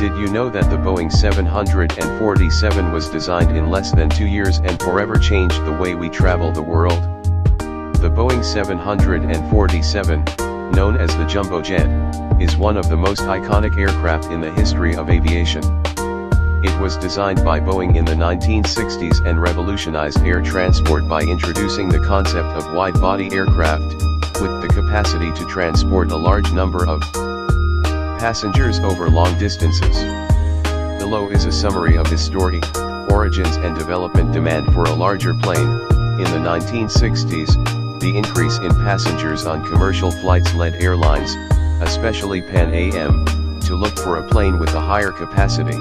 Did you know that the Boeing 747 was designed in less than 2 years and forever changed the way we travel the world? The Boeing 747, known as the Jumbo Jet, is one of the most iconic aircraft in the history of aviation. It was designed by Boeing in the 1960s and revolutionized air transport by introducing the concept of wide-body aircraft, with the capacity to transport a large number of passengers over long distances. Below is a summary of his story, origins and development. Demand for a larger plane. In the 1960s, the increase in passengers on commercial flights led airlines, especially Pan Am, to look for a plane with a higher capacity.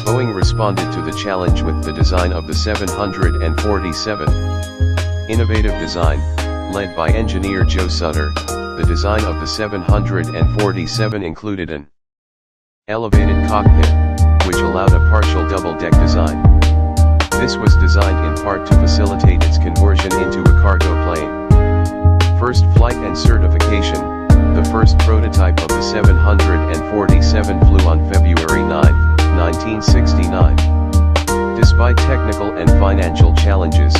Boeing responded to the challenge with the design of the 747. Innovative design, led by engineer Joe Sutter. The design of the 747 included an elevated cockpit, which allowed a partial double-deck design. This was designed in part to facilitate its conversion into a cargo plane. First flight and certification. The first prototype of the 747 flew on February 9, 1969. Despite technical and financial challenges,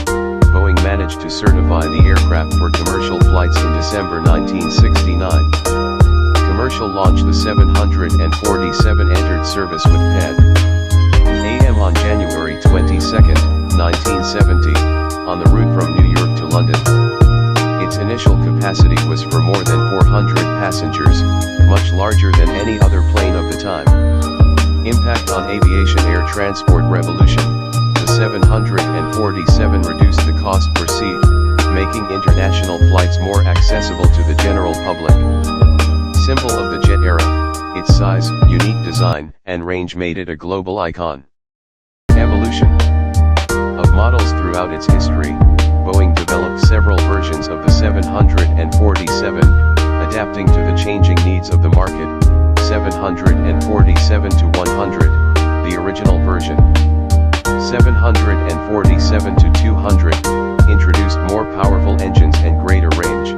Boeing managed to certify the aircraft for commercial flights in December 1969. Commercial launch. The 747 entered service with Pan Am on January 22, 1970, on the route from New York to London. Its initial capacity was for more than 400 passengers, much larger than any other plane of the time. Impact on aviation. Air transport revolution. The 747 reduced the cost per seat, making international flights more accessible to the general public. Symbol of the jet era, its size, unique design, and range made it a global icon. Evolution of models. Throughout its history, Boeing developed several versions of the 747, adapting to the changing needs of the market. 747 to 100, the original version. 747 to 200, introduced more powerful engines and greater range.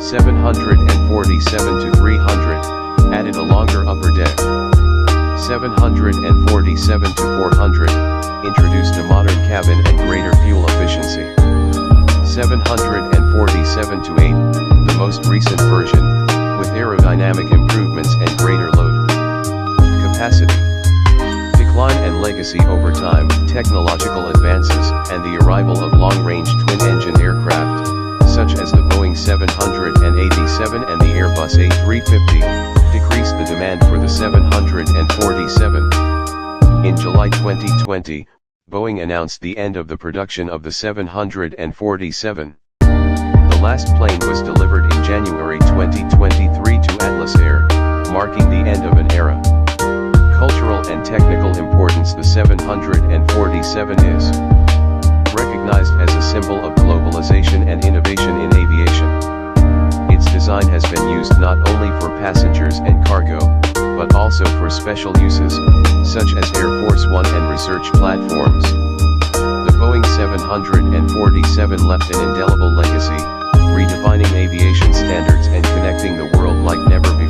747 to 300, added a longer upper deck. 747 to 400, introduced a modern cabin and greater fuel efficiency. 747 to 8, the most recent version, with aerodynamic improvements and greater load capacity. Decline and legacy. Over time, technological advances, and the arrival of long-range twin-engine aircraft, such as the Boeing 787 and the Airbus A350, decreased the demand for the 747. In July 2020, Boeing announced the end of the production of the 747. The last plane was delivered in January 2023 to Atlas Air, marking the end of an era. Cultural and technical importance. The 747 is recognized as a symbol of globalization and innovation in aviation. Its design has been used not only for passengers and cargo, but also for special uses, such as Air Force One and research platforms. The Boeing 747 left an indelible legacy, redefining aviation standards and connecting the world like never before.